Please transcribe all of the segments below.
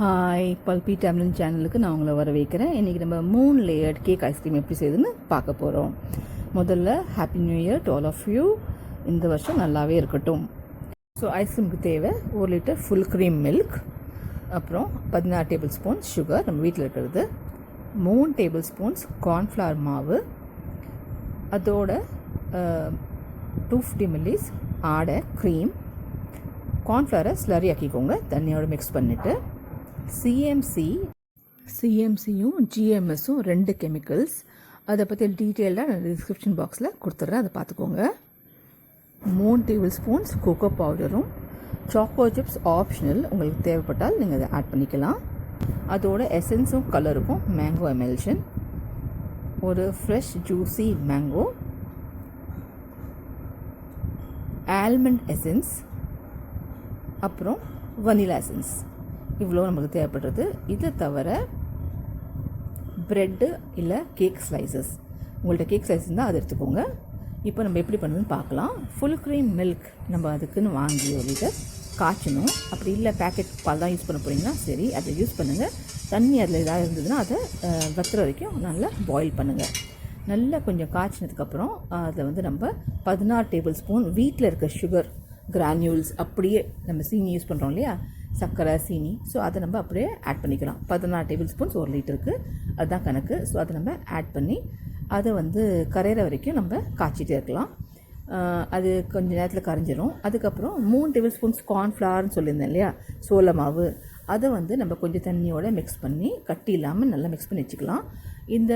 Hi பல்பி டேம்லின் சேனலுக்கு நான் உங்களை வர வைக்கிறேன். இன்றைக்கி நம்ம 3 லேயர்ட் கேக் ஐஸ்கிரீம் எப்படி செய்யுதுன்னு பார்க்க போகிறோம். முதல்ல happy new year to all of you. இந்த வருஷம் நல்லாவே இருக்கட்டும். ஸோ ஐஸ்கிரீமுக்கு தேவை 1 லிட்டர் ஃபுல் க்ரீம் மில்க், அப்புறம் 16 டேபிள் ஸ்பூன்ஸ் சுகர் நம்ம வீட்டில் இருக்கிறது, 3 டேபிள் ஸ்பூன்ஸ் கார்ன்ஃப்ளவர் மாவு, அதோட 250 மில்லிஸ் ஆடை க்ரீம், கார்ன்ஃப்ளவரை ஸ்லரி ஆக்கிக்கோங்க தண்ணியோட மிக்ஸ் பண்ணிவிட்டு, சிஎம்சியும் ஜிஎம்எஸும் 2 கெமிக்கல்ஸ். அதை பற்றி டீட்டெயிலாக நான் டிஸ்கிரிப்ஷன் பாக்ஸில் கொடுத்துட்றேன், அதை பார்த்துக்கோங்க. 3 டேபிள் ஸ்பூன்ஸ் கோகோ பவுடரும், சாக்கோ சிப்ஸ் ஆப்ஷனல், உங்களுக்கு தேவைப்பட்டால் நீங்கள் அதை ஆட் பண்ணிக்கலாம். அதோட எசன்ஸும் கலருக்கும் மேங்கோ எமெல்ஷன், ஒரு fresh juicy mango, almond essence, அப்புறம் வனிலா எசன்ஸ். இவ்வளோ நமக்கு தேவைப்படுறது. இதை தவிர ப்ரெட்டு இல்லை கேக் ஸ்லைசஸ், உங்கள்கிட்ட கேக் ஸ்லைஸ் இருந்தால் அதை எடுத்துக்கோங்க. இப்போ நம்ம எப்படி பண்ணுறதுன்னு பார்க்கலாம். ஃபுல் க்ரீம் மில்க் நம்ம அதுக்குன்னு வாங்கி 1 லிட்டர் காய்ச்சணும். அப்படி இல்லை பேக்கெட் பால் தான் யூஸ் பண்ண போகிறீங்கன்னா சரி, அதை யூஸ் பண்ணுங்கள். தண்ணி அதில் ஏதாவது இருந்ததுன்னா அதை வத்துற வரைக்கும் நல்லா பாயில் பண்ணுங்கள். நல்லா கொஞ்சம் காய்ச்சினதுக்கப்புறம் அதை நம்ம 16 டேபிள் ஸ்பூன் வீட்டில் இருக்க சுகர் கிரானியூல்ஸ், அப்படியே நம்ம சீனி யூஸ் பண்ணுறோம் இல்லையா, சர்க்கரை சீனி, ஸோ அதை நம்ம அப்படியே ஆட் பண்ணிக்கலாம். 16 டேபிள் ஸ்பூன்ஸ் 1 லிட்டருக்கு, அதுதான் கணக்கு. ஸோ அதை நம்ம ஆட் பண்ணி அதை கரையிற வரைக்கும் நம்ம காய்ச்சிட்டே இருக்கலாம். அது கொஞ்சம் நேரத்தில் கரைஞ்சிரும். அதுக்கப்புறம் 3 டேபிள் ஸ்பூன்ஸ் கார்ன்ஃப்ளவர்னு சொல்லியிருந்தேன் இல்லையா, சோள மாவு, அதை நம்ம கொஞ்சம் தண்ணியோட மிக்ஸ் பண்ணி கட்டி இல்லாமல் நல்லா மிக்ஸ் பண்ணி வச்சுக்கலாம். இந்த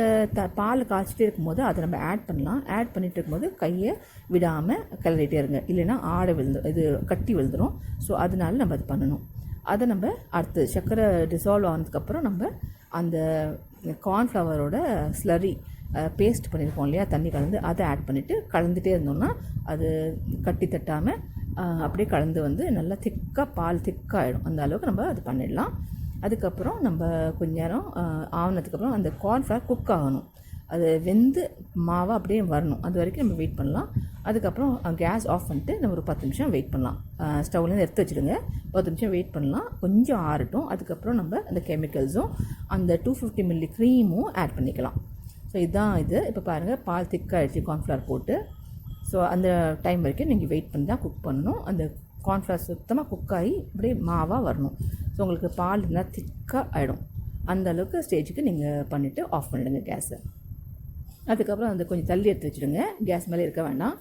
பால் காய்ச்சிட்டே இருக்கும்போது அதை நம்ம ஆட் பண்ணலாம். ஆட் பண்ணிகிட்டு இருக்கும்போது கையை விடாமல் கிளறிட்டே இருங்க, இல்லைன்னா ஆடை இது கட்டி விழுந்துடும். ஸோ அதனால நம்ம அது பண்ணணும். அதை நம்ம அடுத்து சர்க்கரை டிசால்வ் ஆனதுக்கப்புறம் நம்ம அந்த கார்ன்ஃப்ளவரோட ஸ்லரி பேஸ்ட் பண்ணியிருக்கோம் இல்லையா, தண்ணி கலந்து, அதை ஆட் பண்ணிவிட்டு கலந்துகிட்டே இருந்தோம்னா அது கட்டி தட்டாமல் அப்படியே கலந்து நல்லா திக்காக பால் திக்காகிடும். அந்த அளவுக்கு நம்ம அது பண்ணிடலாம். அதுக்கப்புறம் நம்ம கொஞ்ச நேரம் ஆனதுக்கப்புறம் அந்த கார்ன்ஃப்ளவர் குக் ஆகணும், அது வெந்து மாவை அப்படியே வரணும். அது வரைக்கும் நம்ம வெயிட் பண்ணலாம். அதுக்கப்புறம் கேஸ் ஆஃப் பண்ணிட்டு நம்ம ஒரு 10 நிமிஷம் வெயிட் பண்ணலாம். ஸ்டவ்லேருந்து எடுத்து வச்சுடுங்க, 10 நிமிஷம் வெயிட் பண்ணலாம், கொஞ்சம் ஆறட்டும். அதுக்கப்புறம் நம்ம அந்த கெமிக்கல்ஸும் அந்த 250 மில்லி க்ரீமும் ஆட் பண்ணிக்கலாம். ஸோ இதுதான் இது. இப்போ பாருங்கள், பால் திக்காகிடுச்சு கார்ன்ஃப்ளவர் போட்டு. ஸோ அந்த டைம் வரைக்கும் நீங்கள் வெயிட் பண்ணி தான் குக் பண்ணணும். அந்த கார்ன்ஃப்ளவர் சுத்தமாக குக் ஆகி அப்படியே மாவாக வரணும். ஸோ உங்களுக்கு பால் இருந்தால் திக்காக ஆகிடும். அந்த அளவுக்கு ஸ்டேஜுக்கு நீங்கள் பண்ணிவிட்டு ஆஃப் பண்ணிவிடுங்க கேஸை. அதுக்கப்புறம் அந்த கொஞ்சம் தள்ளி எடுத்து வச்சுடுங்க, கேஸ் மேலே இருக்க வேண்டாம்.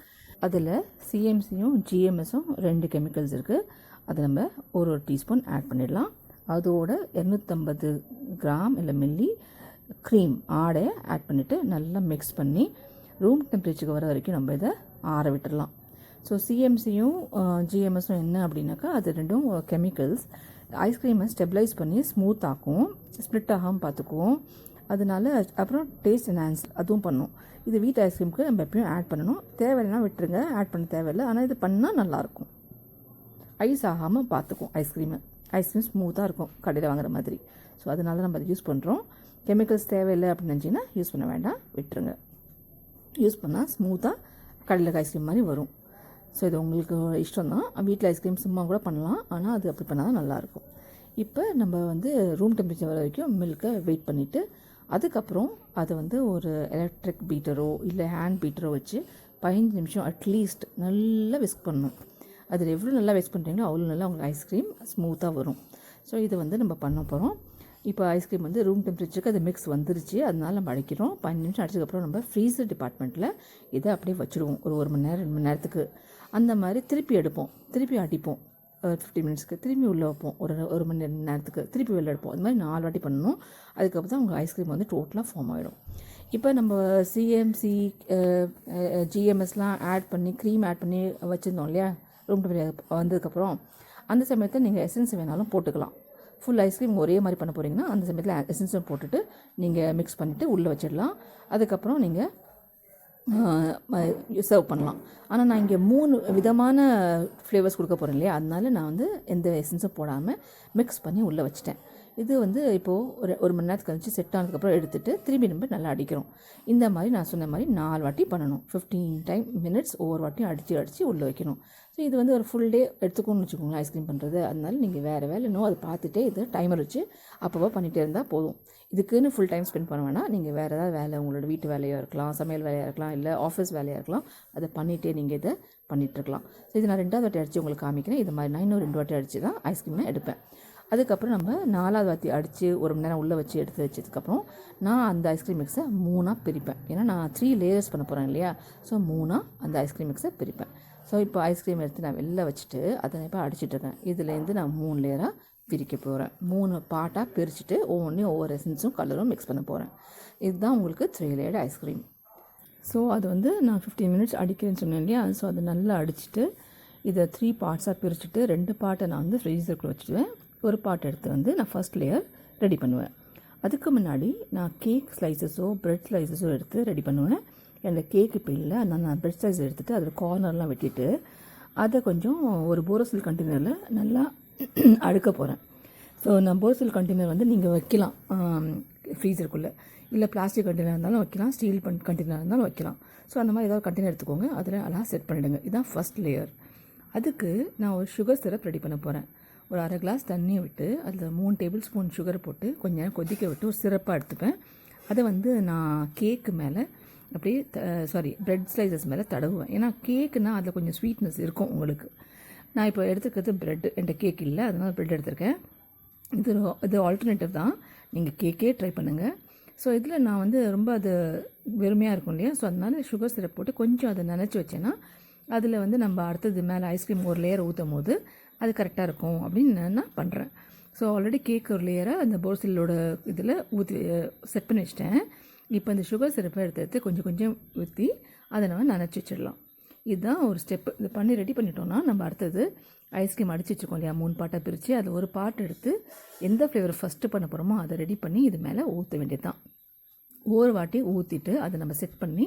அதில் சிஎம்சியும் ஜிஎம்எஸும் 2 கெமிக்கல்ஸ் இருக்குது. அதை நம்ம ஒரு டீஸ்பூன் ஆட் பண்ணிடலாம். அதோட 250 கிராம் இல்லை மில்லி க்ரீம் ஆடையை ஆட் பண்ணிவிட்டு நல்லா மிக்ஸ் பண்ணி ரூம் டெம்பரேச்சருக்கு வர வரைக்கும் நம்ம இதை ஆற விட்டுடலாம். ஸோ சிஎம்சியும் ஜிஎம்எஸும் என்ன அப்படின்னாக்கா, அது 2 கெமிக்கல்ஸ் ஐஸ்கிரீமை ஸ்டெபிளைஸ் பண்ணி ஸ்மூத் ஆக்கும், ஸ்ப்ளிட் ஆகாமல் பார்த்துக்குவோம். அதனால அப்புறம் டேஸ்ட் என்ஹான்ஸ் அதுவும் பண்ணும். இது வீட்டு ஐஸ்கிரீமுக்கு நம்ம எப்பயும் ஆட் பண்ணணும். தேவையில்லைனா விட்டுருங்க, ஆட் பண்ண தேவையில்லை. ஆனால் இது பண்ணால் நல்லாயிருக்கும், ஐஸ் ஆகாமல் பார்த்துக்கும். ஐஸ்கிரீம் ஸ்மூத்தாக இருக்கும் கடையில் வாங்குற மாதிரி. ஸோ அதனால நம்ம அதை யூஸ் பண்ணுறோம். கெமிக்கல்ஸ் தேவையில்லை அப்படின்னு நினச்சிங்கன்னா யூஸ் பண்ண வேண்டாம், விட்டுருங்க. யூஸ் பண்ணால் ஸ்மூத்தாக கடையில் ஐஸ்கிரீம் மாதிரி வரும். ஸோ இது உங்களுக்கு இஷ்டம் தான். வீட்டில் ஐஸ்கிரீம் சும்மா கூட பண்ணலாம், ஆனால் அது அப்படி பண்ணால் தான் நல்லாயிருக்கும். இப்போ நம்ம ரூம் டெம்பரேச்சர் வர வரைக்கும் மில்கை வெயிட் பண்ணிவிட்டு, அதுக்கப்புறம் அதை ஒரு எலக்ட்ரிக் பீட்டரோ இல்லை ஹேண்ட் பீட்டரோ வச்சு 15 நிமிஷம் அட்லீஸ்ட் நல்லா விஸ்க் பண்ணணும். அதில் எவ்வளோ நல்லா விஸ்க் பண்ணுறீங்களோ அவ்வளோ நல்லா உங்களுக்கு ஐஸ்கிரீம் ஸ்மூத்தாக வரும். ஸோ இதை நம்ம பண்ண போகிறோம். இப்போ ஐஸ்கிரீம் ரூம் டெம்பரேச்சருக்கு அது மிக்ஸ் வந்துருச்சு, அதனால நம்ம அடிக்கிறோம். 15 நிமிஷம் அடிச்சதுக்கப்புறம் நம்ம ஃப்ரீசர் டிபார்ட்மெண்ட்டில் இதை அப்படியே வச்சுடுவோம். ஒரு 1 மணி நேரம் 2 மணி நேரத்துக்கு. அந்த மாதிரி திருப்பி எடுப்போம், திருப்பி அடிப்போம் 50 மினிட்ஸ்க்கு, திரும்பி உள்ளே வைப்போம் ஒரு மணி நேரத்துக்கு, திருப்பி வெளில எடுப்போம். அது மாதிரி 4 வாட்டி பண்ணணும். அதுக்கப்புறம் தான் உங்கள் ஐஸ்கிரீம் டோட்டலாக ஃபார்ம் ஆகிடும். இப்போ நம்ம சிஎம்சி ஜிஎம்எஸ்லாம் ஆட் பண்ணி க்ரீம் ஆட் பண்ணி வச்சுருந்தோம் இல்லையா, ரூம் டெம்பரேச்சர் வந்ததுக்கப்புறம் அந்த சமயத்தில் நீங்கள் எசன்ஸ் வேணாலும் போட்டுக்கலாம். ஃபுல் ஐஸ்கிரீம் ஒரே மாதிரி பண்ண போகிறீங்கன்னா அந்த சமயத்தில் எசன்ஸும் போட்டுட்டு நீங்கள் மிக்ஸ் பண்ணிவிட்டு உள்ளே வச்சிடலாம். அதுக்கப்புறம் நீங்கள் சர்வ் பண்ணலாம். ஆனால் நான் இங்கே 3 விதமான ஃப்ளேவர்ஸ் கொடுக்க போகிறேன் இல்லையா, அதனால நான் எந்த எசன்ஸும் போடாமல் மிக்ஸ் பண்ணி உள்ளே வச்சிட்டேன். இது வந்து இப்போது ஒரு மணி நேரத்துக்கு கழிச்சு செட் ஆனதுக்கப்புறம் எடுத்துகிட்டு திரும்பி நம்ம நல்லா அடிக்கிறோம். இந்த மாதிரி நான் சொன்ன மாதிரி 4 வாட்டி பண்ணணும். 15 மினிட்ஸ் ஒவ்வொரு வாட்டியும் அடித்து உள்ளே வைக்கணும். ஸோ இது வந்து ஒரு ஃபுல் டே எடுத்துக்கணும்னு வச்சுக்கோங்களேன் ஐஸ்கிரீம் பண்ணுறது. அதனால நீங்கள் வேறு வேலை இன்னும் அதை பார்த்துட்டே இது டைமர் வச்சு அப்பப்போ பண்ணிகிட்டே இருந்தால் போதும். இதுக்குன்னு ஃபுல் டைம் ஸ்பெண்ட் பண்ண வேணாம். நீங்கள் வேறு ஏதாவது வேலை, உங்களோட வீட்டு வேலையாக இருக்கலாம், சமையல் வேலையாக இருக்கலாம், இல்லை ஆஃபீஸ் வேலையாக இருக்கலாம், அதை பண்ணிகிட்டே நீங்கள் இதை பண்ணிகிட்ருக்கலாம். ஸோ இது நான் 2வது வாட்டி அடித்து உங்களுக்கு காமிக்கிறேன். இது மாதிரி நான் இன்னும் 2 வாட்டி அடித்து தான் ஐஸ்கிரீமை எடுப்பேன். அதுக்கப்புறம் நம்ம 4வது வாட்டி அடித்து ஒரு மணி நேரம் உள்ளே வச்சு எடுத்து வச்சதுக்கப்புறம் நான் அந்த ஐஸ்கிரீம் மிக்ஸை 3ஆக பிரிப்பேன். ஏன்னா நான் 3 லேயர்ஸ் பண்ண போகிறேன் இல்லையா. ஸோ 3ஆக அந்த ஐஸ்கிரீம் மிக்ஸை பிரிப்பேன். ஸோ இப்போ ஐஸ்கிரீம் எடுத்து நான் வெளில வச்சுட்டு அதை நான் இப்போ அடிச்சிட்ருக்கேன். இதுலேருந்து நான் 3 லேயராக பிரிக்க போகிறேன். 3 பார்ட்டாக பிரிச்சுட்டு ஒவ்வொன்றையும் ஒவ்வொரு எசன்ஸும் கலரும் மிக்ஸ் பண்ண போகிறேன். இதுதான் உங்களுக்கு 3 லேயர்டு ஐஸ்கிரீம். ஸோ அது வந்து நான் 15 மினிட்ஸ் அடிக்கிறேன்னு சொன்னேன் இல்லையா. ஸோ அதை நல்லா அடிச்சுட்டு இதை 3 பார்ட்ஸாக பிரிச்சுட்டு 2 பார்ட்டை நான் வந்து ஃப்ரீசருக்குள்ளே வச்சுடுவேன். ஒரு பார்ட் எடுத்து வந்து நான் ஃபர்ஸ்ட் லேயர் ரெடி பண்ணுவேன். அதுக்கு முன்னாடி நான் கேக் ஸ்லைசஸோ ப்ரெட் ஸ்லைசஸோ எடுத்து ரெடி பண்ணுவேன். அந்த கேக் இப்போ இல்லை, அதனால் நான் ப்ரெட் ஸ்லைஸ் எடுத்துகிட்டு அதில் கார்னர்லாம் வெட்டிட்டு அதை கொஞ்சம் ஒரு போரோசில் கண்டெய்னரில் நல்லா அடுக்க போகிறேன். ஸோ நான் போரோசில் கண்டெய்னர் வந்து நீங்கள் வைக்கலாம் ஃப்ரீசருக்குள்ளே, இல்லை பிளாஸ்டிக் கண்டெய்னர் இருந்தாலும் வைக்கலாம், ஸ்டீல் கண்டெய்னர் இருந்தாலும் வைக்கலாம். ஸோ அந்த மாதிரி ஏதாவது கண்டெய்னர் எடுத்துக்கோங்க, அதில் அழகாக செட் பண்ணிவிடுங்க. இதுதான் ஃபஸ்ட் லேயர். அதுக்கு நான் ஒரு சுகர் சிரப் ரெடி பண்ண போகிறேன். ஒரு 1/2 கிளாஸ் தண்ணியை விட்டு அதில் 3 டேபிள் ஸ்பூன் சுகர் போட்டு கொஞ்சம் நேரம் கொதிக்க விட்டு ஒரு சிரப்பாக எடுத்துப்பேன். அதை வந்து நான் கேக்கு மேலே அப்படியே ப்ரெட் ஸ்லைசஸ் மேலே தடவுவேன். ஏன்னா கேக்குனால் அதில் கொஞ்சம் ஸ்வீட்னஸ் இருக்கும் உங்களுக்கு. நான் இப்போ எடுத்துக்கிறது ப்ரெட், என்கிட்ட கேக் இல்லை, அதனால் ப்ரெட் எடுத்திருக்கேன். இது ஆல்டர்னேட்டிவ் தான், நீங்கள் கேக்கே ட்ரை பண்ணுங்கள். ஸோ இதில் நான் வந்து ரொம்ப அது வெறுமையாக இருக்கும் இல்லையா. ஸோ அதனால சுகர் சிரப் போட்டு கொஞ்சம் அதை நினச்சி வச்சேன்னா அதில் வந்து நம்ம அடுத்தது மேலே ஐஸ்கிரீம் ஒரு லேயர் ஊற்றும் போது அது கரெக்டாக இருக்கும் அப்படின்னு நான் பண்ணுறேன். ஸோ ஆல்ரெடி கேக் ஒரு லேயரை அந்த போர்சிலோட இதில் ஊற்றி செட் பண்ணி வச்சிட்டேன். இப்போ இந்த சுகர் சிரப்பை எடுத்து கொஞ்சம் கொஞ்சம் ஊற்றி அதை நம்ம நனைச்சி வச்சிடலாம். இதுதான் ஒரு ஸ்டெப்பு. இது பண்ணி ரெடி பண்ணிட்டோன்னா நம்ம அடுத்தது ஐஸ்கிரீம் அடிச்சு வச்சுக்கோம் இல்லையா, 3 பார்ட்டாக பிரித்து அதில் ஒரு பார்ட் எடுத்து எந்த ஃப்ளேவர் ஃபஸ்ட்டு பண்ண போகிறோமோ அதை ரெடி பண்ணி இது மேலே ஊற்ற வேண்டியது தான். ஒரு வாட்டி ஊற்றிட்டு அதை நம்ம செட் பண்ணி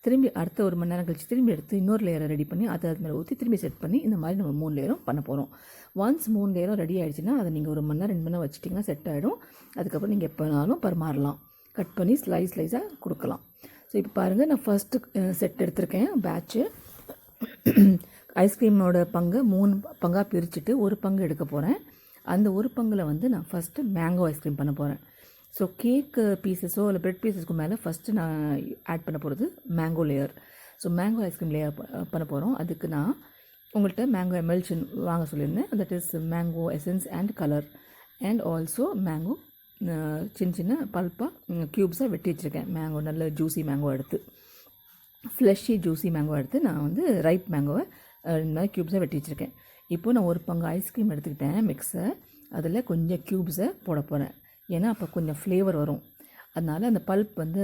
திரும்பி அடுத்த 1 மணி நேரம் கழிச்சு திரும்பி எடுத்து இன்னொரு லேயரை ரெடி பண்ணி அதை அது மேலே ஊற்றி திரும்பி செட் பண்ணி இந்த மாதிரி நம்ம 3 லேயரும் பண்ண போகிறோம். ஒன்ஸ் 3 லேயரும் ரெடி ஆகிடுச்சுன்னா அதை நீங்கள் 1 மணி நேரம் 2 மணி நேரம் வச்சுட்டிங்கன்னா செட் ஆகிடும். அதுக்கப்புறம் நீங்கள் எப்போனாலும் பரிமாறலாம், கட் பண்ணி ஸ்லைஸாக கொடுக்கலாம். ஸோ இப்போ பாருங்கள், நான் ஃபஸ்ட்டு செட் எடுத்திருக்கேன் பேட்ச்சு. ஐஸ்கிரீமோட பங்கு 3 பங்காக பிரிச்சுட்டு ஒரு பங்கு எடுக்க போகிறேன். அந்த ஒரு பங்கில் வந்து நான் ஃபஸ்ட்டு மேங்கோ ஐஸ்கிரீம் பண்ண போகிறேன். ஸோ கேக்கு பீசஸோ இல்லை ப்ரெட் பீசஸ்க்கு மேலே ஃபஸ்ட்டு நான் ஆட் பண்ண போகிறது mango layer. So mango ice cream layer பண்ண போகிறோம். அதுக்கு நான் உங்கள்கிட்ட மேங்கோ எமல்ஷன் வாங்க சொல்லியிருந்தேன். That is mango essence and colour and also mango சின்ன பல்ப்பாக க்யூப்ஸாக வெட்டி வச்சுருக்கேன். மேங்கோ நல்ல ஜூஸி மேங்கோ எடுத்து, ஃப்ளஷி ஜூஸி மேங்கோ எடுத்து நான் வந்து ரைப் மேங்கோவை இந்த மாதிரி க்யூப்ஸாக வெட்டி வச்சுருக்கேன். இப்போது நான் ஒரு பங்கு ஐஸ்கிரீம் எடுத்துக்கிட்டேன் மிக்ஸை, அதில் கொஞ்சம் க்யூப்ஸை போட போகிறேன். ஏன்னா அப்போ கொஞ்சம் ஃப்ளேவர் வரும். அதனால் அந்த பல்ப் வந்து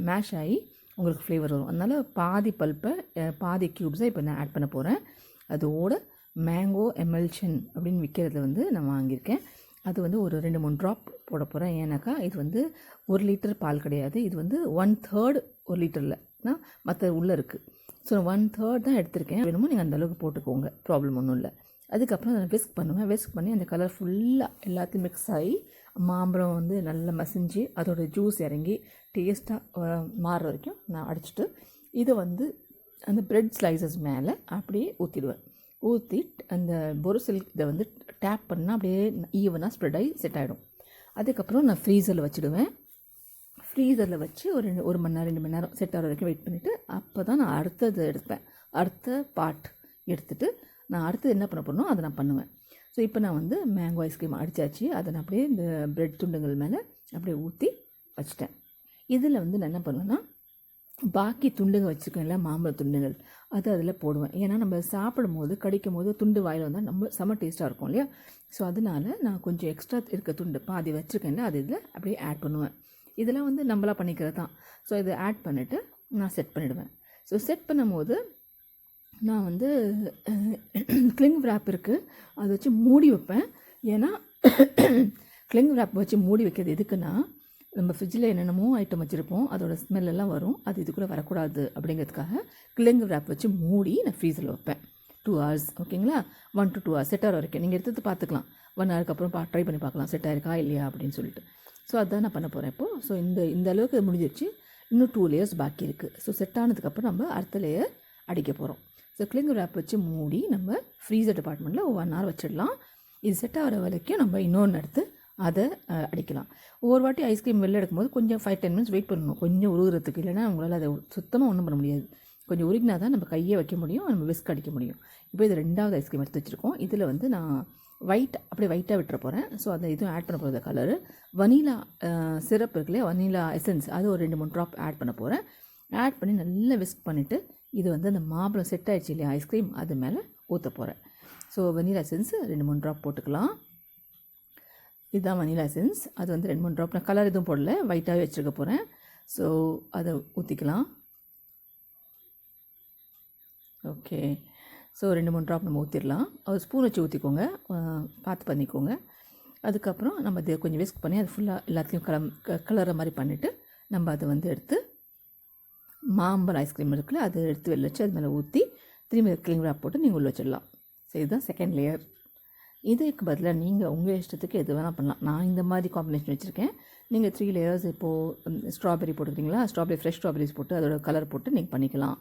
மேஷ் ஆகி உங்களுக்கு ஃப்ளேவர் வரும். அதனால் பாதி பல்ப்பை பாதி க்யூப்ஸை இப்போ நான் ஆட் பண்ண போகிறேன். அதோட மேங்கோ எமல்ஷன் அப்படின்னு விற்கிறதுல வந்து நான் வாங்கியிருக்கேன். அது வந்து ஒரு 2-3 ட்ராப் போட போகிறேன். ஏன்னாக்கா இது வந்து 1 லிட்டர் பால் கிடையாது, இது வந்து 1/3 1 லிட்டரில் மற்ற உள்ளே இருக்குது. ஸோ 1/3 தான் எடுத்திருக்கேன். வேணுமோ நீங்கள் அந்தளவுக்கு போட்டுக்கோங்க, ப்ராப்ளம் ஒன்றும் இல்லை. அதுக்கப்புறம் நான் விஸ்க் பண்ணுவேன். விஸ்க் பண்ணி அந்த கலர் ஃபுல்லாக எல்லாத்தையும் மிக்ஸ் ஆகி மாம்பழம் வந்து நல்லா மசிஞ்சு அதோடய ஜூஸ் இறங்கி டேஸ்ட்டாக மாறுற வரைக்கும் நான் அடிச்சுட்டு இதை வந்து அந்த ப்ரெட் ஸ்லைசஸ் மேலே அப்படியே ஊற்றிடுவேன். ஊற்றி அந்த பொருசில் இதை வந்து டேப் பண்ணால் அப்படியே ஈவனாக ஸ்ப்ரெட் ஆகி செட் ஆகிடும். அதுக்கப்புறம் நான் ஃப்ரீசரில் வச்சுடுவேன். ஃப்ரீசரில் வச்சு ஒரு மணி நேரம் 2 மணி நேரம் செட் ஆகிற வரைக்கும் வெயிட் பண்ணிவிட்டு அப்போ தான் நான் அடுத்தது எடுப்பேன். அடுத்த பார்ட் எடுத்துகிட்டு நான் அடுத்தது என்ன பண்ண போகிறனோ அதை நான் பண்ணுவேன். ஸோ இப்போ நான் வந்து மேங்கோ ஐஸ்கிரீம் அடித்தாச்சு. அதை நான் அப்படியே இந்த ப்ரெட் துண்டுகள் மேலே அப்படியே ஊற்றி வச்சுட்டேன். இதில் வந்து நான் என்ன பண்ணுவேன்னா பாக்கி துண்டுங்க வச்சுருக்கேன் இல்லை மாம்பழ துண்டுகள், அது அதில் போடுவேன். ஏன்னா நம்ம சாப்பிடும் போது கடிக்கும் போது துண்டு வாயில் வந்தால் நம்ம செம்ம டேஸ்ட்டாக இருக்கும் இல்லையா. ஸோ அதனால் நான் கொஞ்சம் எக்ஸ்ட்ரா இருக்க துண்டு பாதி வச்சுருக்கேன்ல அது இதில் அப்படியே ஆட் பண்ணுவேன். இதெல்லாம் வந்து நம்மளாக பண்ணிக்கிறது தான். ஸோ இதை ஆட் பண்ணிவிட்டு நான் செட் பண்ணிவிடுவேன். ஸோ செட் பண்ணும்போது நான் வந்து கிளிங் விராப் இருக்குது, அதை வச்சு மூடி வைப்பேன். ஏன்னா கிளிங் விராப் வச்சு மூடி வைக்கிறது எதுக்குன்னா நம்ம ஃப்ரிட்ஜில் என்னென்னமோ ஐட்டம் வச்சுருப்போம், அதோடய ஸ்மெல்லாம் வரும், அது இதுக்குள்ளே வரக்கூடாது அப்படிங்கிறதுக்காக கிளிங் விராப் வச்சு மூடி நான் ஃப்ரீசரில் வைப்பேன் 2 hours. ஓகேங்களா, 1 to 2 hours செட் ஆகிற வரைக்கும் நீங்கள் எடுத்து பார்த்துக்கலாம். 1 ஹவருக்கு அப்புறம் ட்ரை பண்ணி பார்க்கலாம் செட் ஆயிருக்கா இல்லையா அப்படின்னு சொல்லிட்டு. ஸோ அதுதான் நான் பண்ண போகிறேன் இப்போது. ஸோ இந்த அளவுக்கு முடிஞ்சிருச்சு. இன்னும் 2 லேயர்ஸ் பாக்கி இருக்குது. ஸோ செட் ஆனதுக்கப்புறம் நம்ம அடுத்த லேயர் அடிக்க போகிறோம். ஸோ கிளிங் ரேப் வச்சு மூடி நம்ம ஃப்ரீசர் டிபார்ட்மெண்ட்டில் 1 ஹவர் வச்சிடலாம். இது செட் ஆகிற வரைக்கும் நம்ம இன்னொன்று எடுத்து அதை அடிக்கலாம். ஒவ்வொரு வாட்டி ஐஸ்கிரீம் வெளில எடுக்கும்போது கொஞ்சம் 5-10 மினிட்ஸ் வெயிட் பண்ணணும், கொஞ்சம் உருகுறதுக்கு. இல்லைனா உங்களால் அதை சுத்தமாக ஒன்றும் பண்ண முடியாது. கொஞ்சம் உருகினா தான் நம்ம கையை வைக்க முடியும், நம்ம விஸ்க் அடிக்க முடியும். இப்போ இது 2வது ஐஸ்கிரீம் எடுத்து வச்சுருக்கோம். இதில் வந்து நான் அப்படியே ஒயிட்டாக விட்டுற போகிறேன். ஸோ அதை இதுவும் ஆட் பண்ண போகிறது கலரு. வனிலா சிரப் இருக்குல்லையா, வனிலா எசன்ஸ், அது ஒரு 2-3 ட்ராப் ஆட் பண்ண போகிறேன். ஆட் பண்ணி நல்லா விஸ்க் பண்ணிவிட்டு இது வந்து அந்த மாம்பழம் செட் ஆகிடுச்சு இல்லையா ஐஸ்கிரீம், அது மேலே ஊற்ற போகிறேன். ஸோ வனிலா எசன்ஸ் 2-3 ட்ராப் போட்டுக்கலாம். இதுதான் வனிலா எசன்ஸ். அது வந்து 2-3 ட்ராப், நான் கலர் எதுவும் போடல, ஒயிட்டாகவே வச்சுருக்க போகிறேன். ஸோ அதை ஊற்றிக்கலாம். ஓகே, ஸோ 2-3 ட்ராப் நம்ம ஊற்றிடலாம். ஒரு ஸ்பூன் வச்சு ஊற்றிக்கோங்க, பார்த்து பண்ணிக்கோங்க. அதுக்கப்புறம் நம்ம இதை கொஞ்சம் விஸ்க் பண்ணி அது ஃபுல்லாக எல்லாத்தையும் கலர மாதிரி பண்ணிவிட்டு நம்ம அதை வந்து எடுத்து மாம்பழம் ஐஸ்கிரீம் இருக்குல்ல, அதை எடுத்து வெளில வச்சு அது மேலே ஊற்றி திரும்பி கிளிங் ரேப் போட்டு நீங்கள் உள்ள வச்சிடலாம். ஸோ இதுதான் செகண்ட் லேயர். இதுக்கு பதிலாக நீங்கள் உங்கள் இஷ்டத்துக்கு எது வேணால் பண்ணலாம். நான் இந்த மாதிரி காம்பினேஷன் வச்சுருக்கேன். நீங்கள் 3 லேயர்ஸ் இப்போது ஸ்ட்ராபெரி போட்டுக்கிறீங்களா, ஃப்ரெஷ் ஸ்ட்ராபெரிஸ் போட்டு அதோட கலர் போட்டு நீங்கள் பண்ணிக்கலாம்.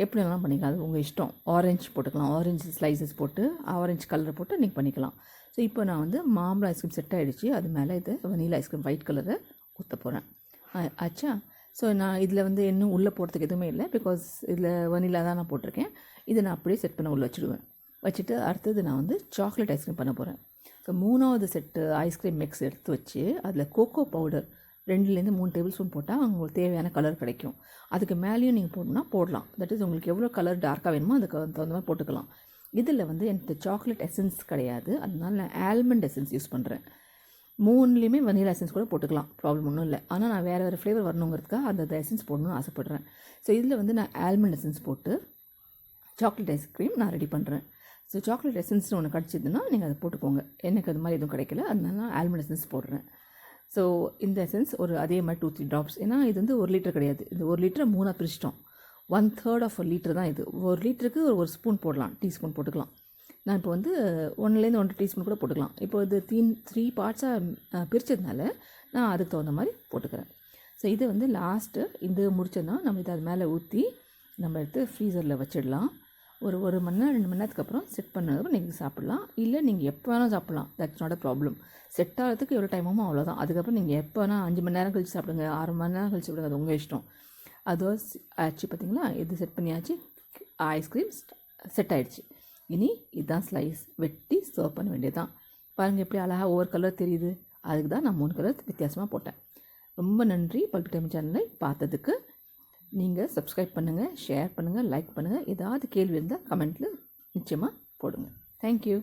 எப்படி வேணாலும் பண்ணிக்கலாம், அது உங்கள் இஷ்டம். ஆரஞ்சு போட்டுக்கலாம், ஆரஞ்சு ஸ்லைசஸ் போட்டு ஆரஞ்சு கலரை போட்டு நீங்கள் பண்ணிக்கலாம். ஸோ இப்போ நான் வந்து மாம்பழம் ஐஸ்கிரீம் செட் ஆகிடுச்சு, அது மேலே இது வனிலா ஐஸ்கிரீம் ஒயிட் கலரை ஊற்ற போகிறேன். ஆச்சா. ஸோ நான் இதில் வந்து இன்னும் உள்ளே போடுறதுக்கு எதுவுமே இல்லை, பிகாஸ் இதில் வனிலா தான் நான் போட்டிருக்கேன். இதை நான் அப்படியே செட் பண்ண உள்ளே வச்சுடுவேன். வச்சுட்டு அடுத்தது நான் வந்து சாக்லேட் ஐஸ்கிரீம் பண்ண போகிறேன். ஸோ 3வது செட்டு ஐஸ்கிரீம் மிக்ஸ் எடுத்து வச்சு அதில் கோகோ பவுடர் 2-3 டேபிள் ஸ்பூன் போட்டால் உங்களுக்கு தேவையான கலர் கிடைக்கும். அதுக்கு மேலேயும் நீங்கள் போடணும்னா போடலாம். தட் இஸ் உங்களுக்கு எவ்வளோ கலர் டார்க்காக வேணுமோ அதுக்கு தகுந்த மாதிரி போட்டுக்கலாம். இதில் வந்து எனக்கு சாக்லேட் எசன்ஸ் கிடையாது, அதனால நான் ஆல்மண்ட் எசன்ஸ் யூஸ் பண்ணுறேன். 3லேயுமே வனிலா எசன்ஸ் கூட போட்டுக்கலாம், ப்ராப்ளம் ஒன்றும் இல்லை. ஆனால் நான் வேறு ஃப்ளேவர் வரணுங்கிறதுக்காக அந்த எசன்ஸ் போடணும்னு ஆசைப்பட்றேன். ஸோ இதில் வந்து நான் ஆல்மண்ட் எசன்ஸ் போட்டு சாக்லேட் ஐஸ்கிரீம் நான் ரெடி பண்ணுறேன். ஸோ சாக்லேட் எசன்ஸ்னு ஒன்று கிடச்சிதுன்னா நீங்கள் அதை போட்டுக்கோங்க. எனக்கு அது மாதிரி எதுவும் கிடைக்கல, அதனால நான் ஆல்மண்ட் எசன்ஸ் போடுறேன். ஸோ இந்த எசன்ஸ் ஒரு அதே மாதிரி 2-3 ட்ராப்ஸ். ஏன்னா இது வந்து 1 லிட்டர் கிடையாது, இது 1 லிட்டரை 3ஆக பிரிச்சிட்டோம். 1/3 ஆஃப் 1 லிட்டர் தான் இது. 1 லிட்டருக்கு ஒரு ஸ்பூன் போடலாம், டீஸ்பூன் போட்டுக்கலாம். நான் இப்போ வந்து 1லேருந்து 1 டீஸ்பூன் கூட போட்டுக்கலாம். இப்போ இது 3 பார்ட்ஸாக பிரித்ததுனால நான் அதுக்கு தகுந்த மாதிரி போட்டுக்கிறேன். ஸோ இது வந்து லாஸ்ட்டு இது முடிச்சோன்னா நம்ம இதை அது மேலே ஊற்றி நம்ம எடுத்து ஃப்ரீசரில் வச்சிடலாம். ஒரு 1 மணி நேரம் 2 மணி நேரத்துக்கு அப்புறம் செட் பண்ணதுக்கப்புறம் நீங்கள் சாப்பிட்லாம். இல்லை நீங்கள் எப்போ வேணால் சாப்பிட்லாம், that's not a problem. Set ஆகிறதுக்கு எவ்வளோ டைம் ஆகுமோ அவ்வளோதான். அதுக்கப்புறம் நீங்கள் எப்போ வேணால் 5 மணி நேரம் கழிச்சு சாப்பிடுங்க, 6 மணி நேரம் கழிச்சு சாப்பிடுங்க, அது உங்கள் இஷ்டம். அதோ ஆச்சு பார்த்தீங்களா, இது செட் பண்ணியாச்சு, ஐஸ்கிரீம் செட் ஆகிடுச்சு. இனி இதுதான் ஸ்லைஸ் வெட்டி சர்வ் பண்ண வேண்டியது தான். பாருங்கள் எப்படி அழகாக ஒவ்வொரு கலர் தெரியுது. அதுக்கு தான் நான் 3 கலர் வித்தியாசமாக போட்டேன். ரொம்ப நன்றி பல்பி டைமரிண்ட் சேனலை பார்த்ததுக்கு. நீங்கள் சப்ஸ்கிரைப் பண்ணுங்கள், ஷேர் பண்ணுங்கள், லைக் பண்ணுங்கள். ஏதாவது கேள்வி இருந்தால் கமெண்ட்டில் நிச்சயமாக போடுங்க. தேங்க்யூ.